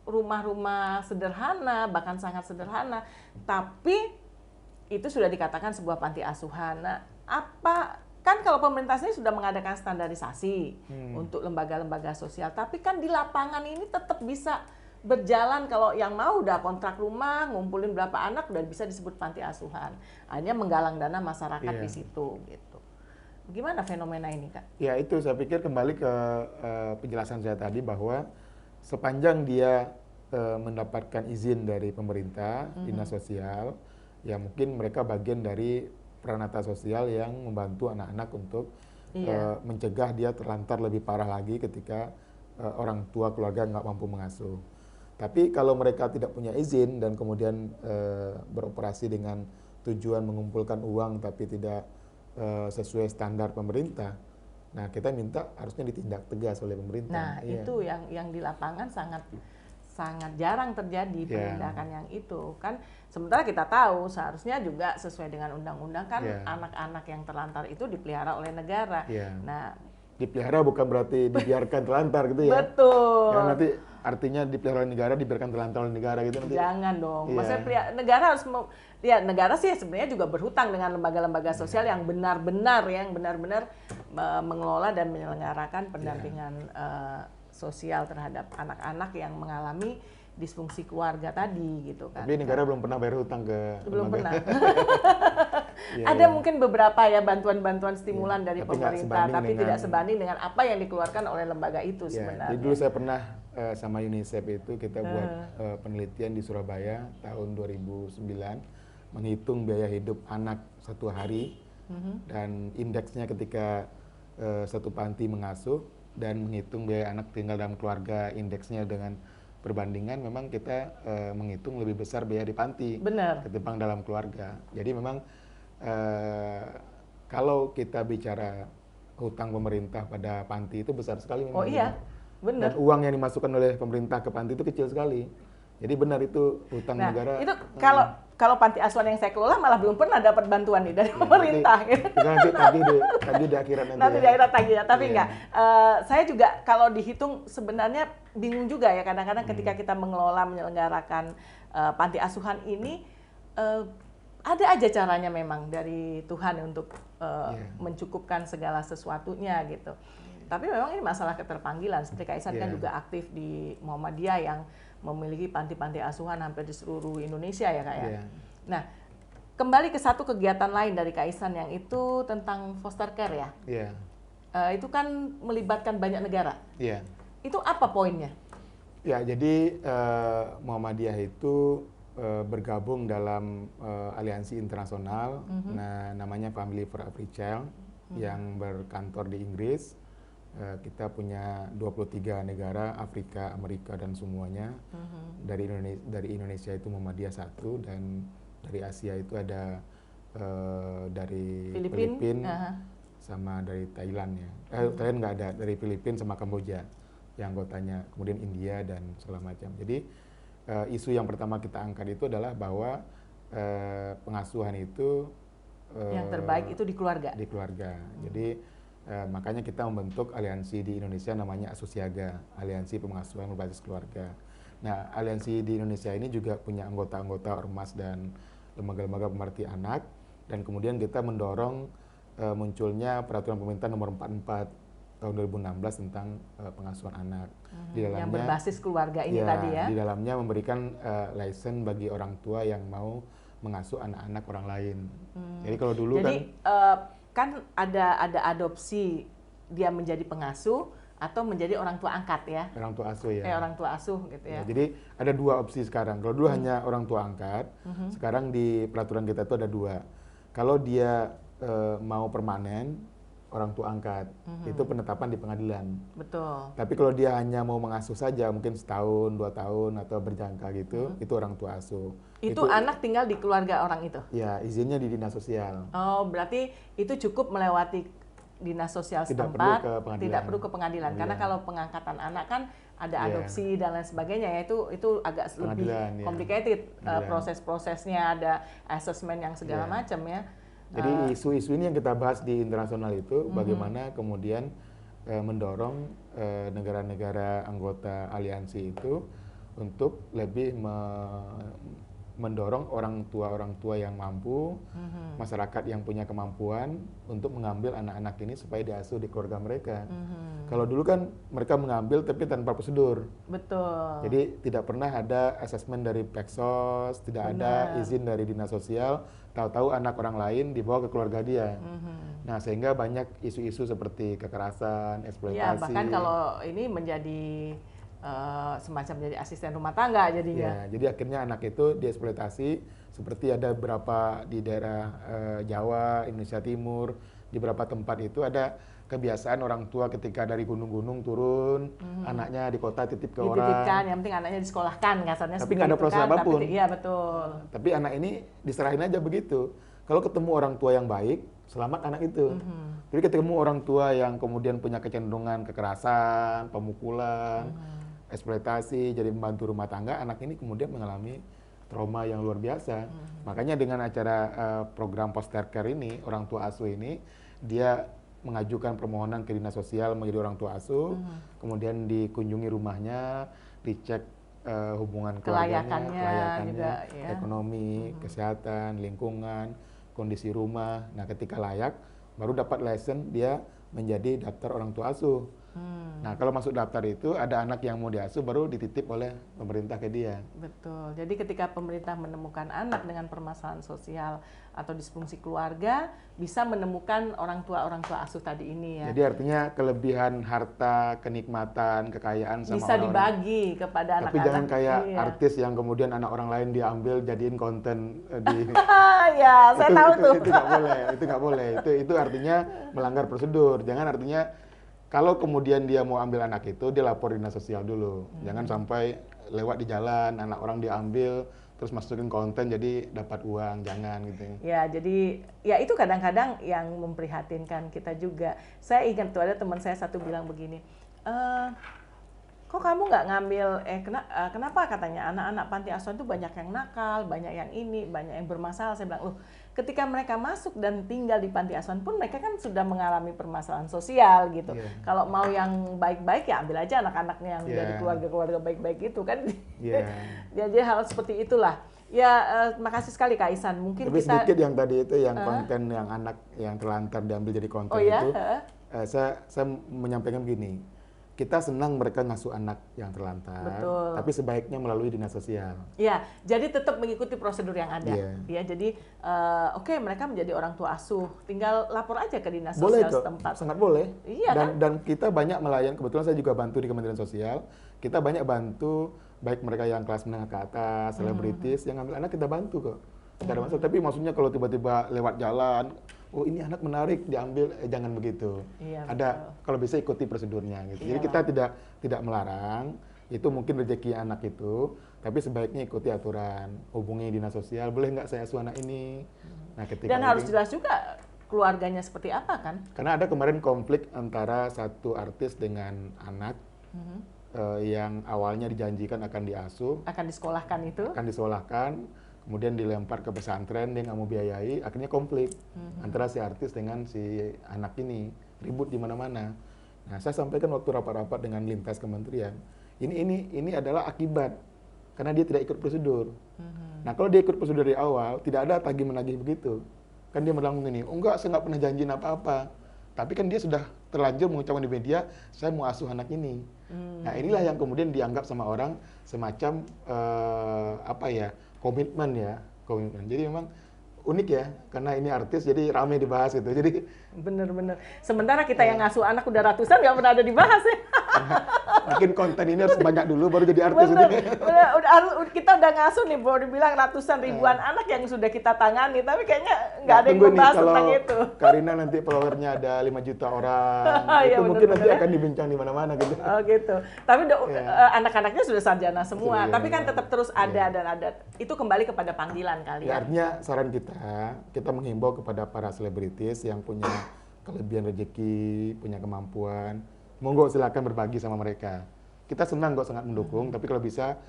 rumah-rumah sederhana, bahkan sangat sederhana, tapi itu sudah dikatakan sebuah panti asuhan. Nah, kan kalau pemerintah sendiri sudah mengadakan standarisasi untuk lembaga-lembaga sosial, tapi kan di lapangan ini tetap bisa berjalan. Kalau yang mau udah kontrak rumah, ngumpulin berapa anak, udah bisa disebut panti asuhan. Hanya menggalang dana masyarakat di situ gitu. Gimana fenomena ini, Kak? Ya itu saya pikir kembali ke penjelasan saya tadi bahwa sepanjang dia mendapatkan izin dari pemerintah, dinas sosial, ya mungkin mereka bagian dari peranata sosial yang membantu anak-anak untuk mencegah dia terlantar lebih parah lagi ketika orang tua keluarga nggak mampu mengasuh. Tapi kalau mereka tidak punya izin dan kemudian beroperasi dengan tujuan mengumpulkan uang tapi tidak sesuai standar pemerintah, nah kita minta harusnya ditindak tegas oleh pemerintah. Nah itu yang di lapangan sangat jarang terjadi penindakan yang itu kan. Sementara kita tahu seharusnya juga sesuai dengan undang-undang kan anak-anak yang terlantar itu dipelihara oleh negara. Nah, dipelihara bukan berarti dibiarkan terlantar gitu ya. Betul. Ya, nanti artinya dipelihara oleh negara, dibiarkan terlantar oleh negara gitu nanti. Jangan dong. Maksudnya negara harus negara sih sebenarnya juga berhutang dengan lembaga-lembaga sosial yang benar-benar mengelola dan menyelenggarakan pendampingan sosial terhadap anak-anak yang mengalami disfungsi keluarga tadi gitu kan. Tapi negara belum pernah bayar hutang ke belum pernah. Ada mungkin beberapa ya bantuan-bantuan stimulan dari pemerintah, tapi tidak sebanding dengan apa yang dikeluarkan oleh lembaga itu sebenarnya. Jadi dulu saya pernah sama UNICEF itu kita buat penelitian di Surabaya tahun 2009 menghitung biaya hidup anak satu hari dan indeksnya ketika satu panti mengasuh dan menghitung biaya anak tinggal dalam keluarga, indeksnya dengan perbandingan memang kita menghitung lebih besar biaya di panti ketimbang dalam keluarga. Jadi memang kalau kita bicara hutang pemerintah pada panti itu besar sekali memang. Oh iya, benar. Dan uang yang dimasukkan oleh pemerintah ke panti itu kecil sekali. Jadi benar itu hutang negara. Itu kalau panti asuhan yang saya kelola malah belum pernah dapat bantuan nih dari pemerintah. Nanti tadi di akhirat nanti di akhirat tagih ya. Tapi enggak. Saya juga kalau dihitung sebenarnya bingung juga ya kadang-kadang ketika kita mengelola menyelenggarakan panti asuhan ini ada aja caranya memang dari Tuhan untuk mencukupkan segala sesuatunya gitu. Tapi memang ini masalah keterpanggilan. Seperti Kak Ihsan kan juga aktif di Muhammadiyah yang memiliki panti-panti asuhan hampir di seluruh Indonesia ya Kak ya. Nah, kembali ke satu kegiatan lain dari Kak Ihsan yang itu tentang foster care ya. Itu kan melibatkan banyak negara. Itu apa poinnya? Ya, jadi Muhammadiyah itu bergabung dalam aliansi internasional, nah namanya Family for Every Child yang berkantor di Inggris. Kita punya 23 negara, Afrika, Amerika dan semuanya. Dari Indonesia itu Muhammadiyah 1 dan dari Asia itu ada dari Filipina sama dari Thailand ya. Thailand nggak ada, dari Filipina sama Kamboja yang anggotanya, kemudian India dan segala macam. Jadi isu yang pertama kita angkat itu adalah bahwa pengasuhan itu yang terbaik itu di keluarga. Di keluarga. Jadi makanya kita membentuk aliansi di Indonesia namanya Asosiaga, Aliansi Pengasuhan Berbasis Keluarga. Nah, aliansi di Indonesia ini juga punya anggota-anggota ormas dan lembaga-lembaga pemerhati anak, dan kemudian kita mendorong munculnya peraturan pemerintah nomor 44 tahun 2016 tentang pengasuhan anak. Di dalamnya, yang berbasis keluarga ini tadi ya. Di dalamnya memberikan license bagi orang tua yang mau mengasuh anak-anak orang lain. Jadi kalau dulu kan ada adopsi dia menjadi pengasuh atau menjadi orang tua angkat ya. Orang tua asuh ya. Orang tua asuh gitu ya. Jadi ada dua opsi sekarang. Kalau dulu hanya orang tua angkat, sekarang di peraturan kita itu ada dua. Kalau dia mau permanen, orang tua angkat. Itu penetapan di pengadilan. Betul. Tapi kalau dia hanya mau mengasuh saja, mungkin setahun, 2 tahun, atau berjangka gitu, itu orang tua asuh. Itu anak tinggal di keluarga orang itu? Ya, izinnya di dinas sosial. Oh, berarti itu cukup melewati dinas sosial setempat, tidak perlu ke pengadilan. Karena kalau pengangkatan anak kan ada adopsi dan lain sebagainya ya, itu agak lebih complicated proses-prosesnya, ada assessment yang segala macam ya. Jadi isu-isu ini yang kita bahas di internasional itu bagaimana kemudian mendorong negara-negara anggota aliansi itu untuk lebih mendorong orang tua yang mampu, masyarakat yang punya kemampuan untuk mengambil anak-anak ini supaya diasuh di keluarga mereka. Kalau dulu kan mereka mengambil tapi tanpa prosedur. Betul. Jadi tidak pernah ada asesmen dari Peksos, tidak ada izin dari dinas sosial, tahu-tahu anak orang lain dibawa ke keluarga dia. Nah, sehingga banyak isu-isu seperti kekerasan, eksploitasi. Ya, bahkan kalau ini menjadi semacam jadi asisten rumah tangga jadinya. Ya, jadi akhirnya anak itu dieksploitasi seperti ada beberapa di daerah Jawa, Indonesia Timur, di beberapa tempat itu ada kebiasaan orang tua ketika dari gunung-gunung turun, anaknya di kota titip ke dititipkan, orang. yang penting anaknya disekolahkan, kasarnya tapi nggak ada proses apapun. Iya, betul. Tapi anak ini diserahin aja begitu. Kalau ketemu orang tua yang baik, selamat anak itu. Tapi ketemu orang tua yang kemudian punya kecenderungan kekerasan, pemukulan, eksploitasi, jadi membantu rumah tangga, anak ini kemudian mengalami trauma yang luar biasa. Makanya dengan acara program foster care ini, orang tua asuh ini, dia mengajukan permohonan ke dinas sosial menjadi orang tua asuh, kemudian dikunjungi rumahnya, dicek hubungan keluarganya, kelayakannya juga, ya. Ekonomi, kesehatan, lingkungan, kondisi rumah. Nah, ketika layak, baru dapat license dia menjadi daftar orang tua asuh. Nah, kalau masuk daftar itu ada anak yang mau diasuh baru dititip oleh pemerintah ke dia. Betul. Jadi ketika pemerintah menemukan anak dengan permasalahan sosial atau disfungsi keluarga, bisa menemukan orang tua asuh tadi ini ya. Jadi artinya kelebihan harta, kenikmatan, kekayaan sama bisa dibagi kepada anak-anak. Tapi jangan kayak artis yang kemudian anak orang lain diambil jadiin konten di. Ya, saya tahu tuh. Itu nggak boleh. Itu nggak boleh. Itu artinya melanggar prosedur. Jangan artinya kalau kemudian dia mau ambil anak itu, dia lapor dinas sosial dulu. Jangan sampai lewat di jalan, anak orang diambil, terus masukin konten jadi dapat uang, jangan gitu. Ya, jadi ya itu kadang-kadang yang memprihatinkan kita juga. Saya ingat tuh ada teman saya satu bilang begini, kok kamu nggak ngambil, kenapa katanya anak-anak panti asuhan itu banyak yang nakal, banyak yang ini, banyak yang bermasalah. Saya bilang, loh, ketika mereka masuk dan tinggal di panti asuhan pun mereka kan sudah mengalami permasalahan sosial gitu. Kalau mau yang baik-baik ya ambil aja anak-anaknya yang dari keluarga-keluarga baik-baik itu kan. Jadi hal seperti itulah. Ya, makasih sekali Kak Ihsan. Mungkin tapi kita sedikit yang tadi itu yang konten yang anak yang terlantar diambil jadi konten itu, saya menyampaikan begini. Kita senang mereka ngasuh anak yang terlantar, tapi sebaiknya melalui dinas sosial. Ya, jadi tetap mengikuti prosedur yang ada. Ya, jadi oke, mereka menjadi orang tua asuh, tinggal lapor aja ke dinas sosial setempat. Sangat boleh. Iya, dan kita banyak melayani. Kebetulan saya juga bantu di Kementerian Sosial. Kita banyak bantu baik mereka yang kelas menengah ke atas, selebritis yang ngambil anak kita bantu kok. Tidak ada masalah. Tapi maksudnya kalau tiba-tiba lewat jalan, oh ini anak menarik diambil, jangan begitu. Ada kalau bisa ikuti prosedurnya gitu. Jadi kita tidak melarang, itu mungkin rezeki anak itu, tapi sebaiknya ikuti aturan. Hubungi dinas sosial, boleh nggak saya asuh anak ini? Nah, dan harus jelas juga keluarganya seperti apa kan? Karena ada kemarin konflik antara satu artis dengan anak yang awalnya dijanjikan akan diasuh, akan disekolahkan itu, akan disekolahkan. Kemudian dilempar ke pesantren, dia nggak mau biayai, akhirnya konflik antara si artis dengan si anak ini, ribut di mana-mana. Nah, saya sampaikan waktu rapat-rapat dengan lintas kementerian, ini adalah akibat karena dia tidak ikut prosedur. Nah, kalau dia ikut prosedur dari awal, tidak ada tagih-menagih begitu. Kan dia bilang begini, oh enggak, saya nggak pernah janjiin apa-apa. Tapi kan dia sudah terlanjur mengucapkan di media, saya mau asuh anak ini. Nah, inilah yang kemudian dianggap sama orang semacam komitmen. Jadi memang unik ya, karena ini artis jadi ramai dibahas gitu. Jadi bener-bener. Sementara kita yang ngasuh anak udah ratusan nggak pernah ada dibahas ya. Mungkin konten ini harus banyak dulu baru jadi artis. Bener, kita udah ngasuh nih, baru dibilang ratusan ribuan anak yang sudah kita tangani, tapi kayaknya nggak ada yang membahas tentang itu. Karina nanti followernya ada 5 juta orang, itu ya, mungkin nanti ya. akan dibincang di mana-mana gitu. Oh gitu. Tapi anak-anaknya sudah sarjana semua, tapi kan tetap terus ada dan ada. Itu kembali kepada panggilan kali ya. Artinya saran kita menghimbau kepada para selebritis yang punya kelebihan rezeki, punya kemampuan, monggo silakan berbagi sama mereka. Kita senang kok, sangat mendukung, tapi kalau bisa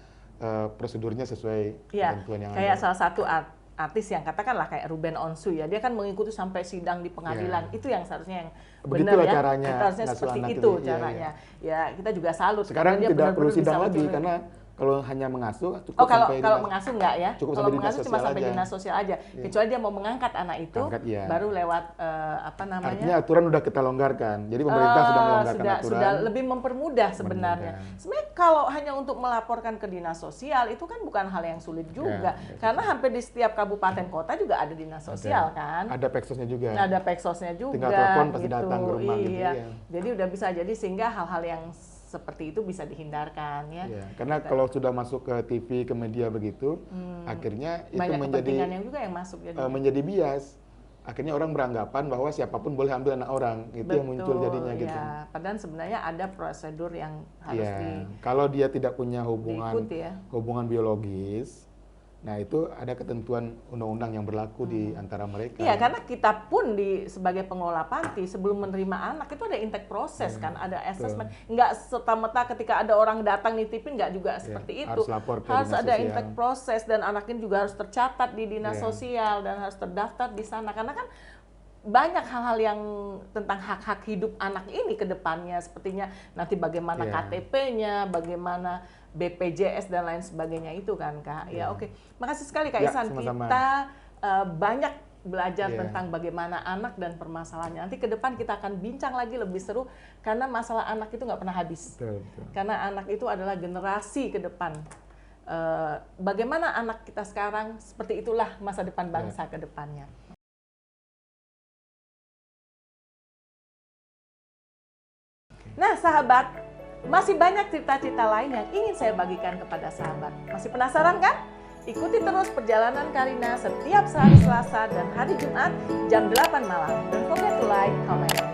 prosedurnya sesuai ketentuan yang ada. Kayak salah satu artis yang katakanlah kayak Ruben Onsu ya, dia kan mengikuti sampai sidang di pengadilan. Itu yang seharusnya yang benar ya. Caranya. Kita harusnya seperti itu caranya. Ya, kita juga salut. Sekarang tidak perlu sidang lagi karena kalau hanya mengasuh cukup sampai kalau mengasuh enggak ya? Cukup kalau mengasuh cuma sampai aja. dinas sosial aja. Kecuali dia mau mengangkat anak itu, baru lewat Artinya aturan udah kita longgarkan. Jadi pemerintah sudah melonggarkan aturan. Sudah lebih mempermudah sebenarnya. Sebenarnya kalau hanya untuk melaporkan ke dinas sosial itu kan bukan hal yang sulit juga. Karena hampir di setiap kabupaten kota juga ada dinas sosial kan. Ada peksosnya juga. Ada peksosnya juga. Tinggal telepon pasti datang ke rumah gitu ya. Jadi udah bisa jadi sehingga hal-hal yang seperti itu bisa dihindarkan ya. Karena kalau sudah masuk ke TV, ke media begitu, akhirnya itu menjadi yang juga yang masuk menjadi bias. Akhirnya orang beranggapan bahwa siapapun boleh ambil anak orang. Itu yang muncul jadinya gitu. Padahal sebenarnya ada prosedur yang harus kalau dia tidak punya hubungan hubungan biologis, nah itu ada ketentuan undang-undang yang berlaku di antara mereka. Iya, karena kita pun sebagai pengelola panti sebelum menerima anak itu ada intake proses kan, ada assessment. Nggak serta-merta ketika ada orang datang nitipin, nggak juga seperti itu. Harus ada intake proses dan anaknya juga harus tercatat di dinas sosial dan harus terdaftar di sana. Karena kan banyak hal-hal yang tentang hak-hak hidup anak ini ke depannya, sepertinya nanti bagaimana KTP-nya, bagaimana BPJS dan lain sebagainya itu kan Kak. Ya oke. Makasih sekali Kak Ihsan. Kita banyak belajar tentang bagaimana anak dan permasalahannya. Nanti ke depan kita akan bincang lagi lebih seru karena masalah anak itu nggak pernah habis. Betul. Karena anak itu adalah generasi ke depan. Bagaimana anak kita sekarang, seperti itulah masa depan bangsa ke depannya. Nah sahabat, masih banyak cerita-cerita lain yang ingin saya bagikan kepada sahabat. Masih penasaran kan? Ikuti terus perjalanan Karina setiap hari Selasa dan hari Jumat jam 8 malam. Don't forget to like, comment,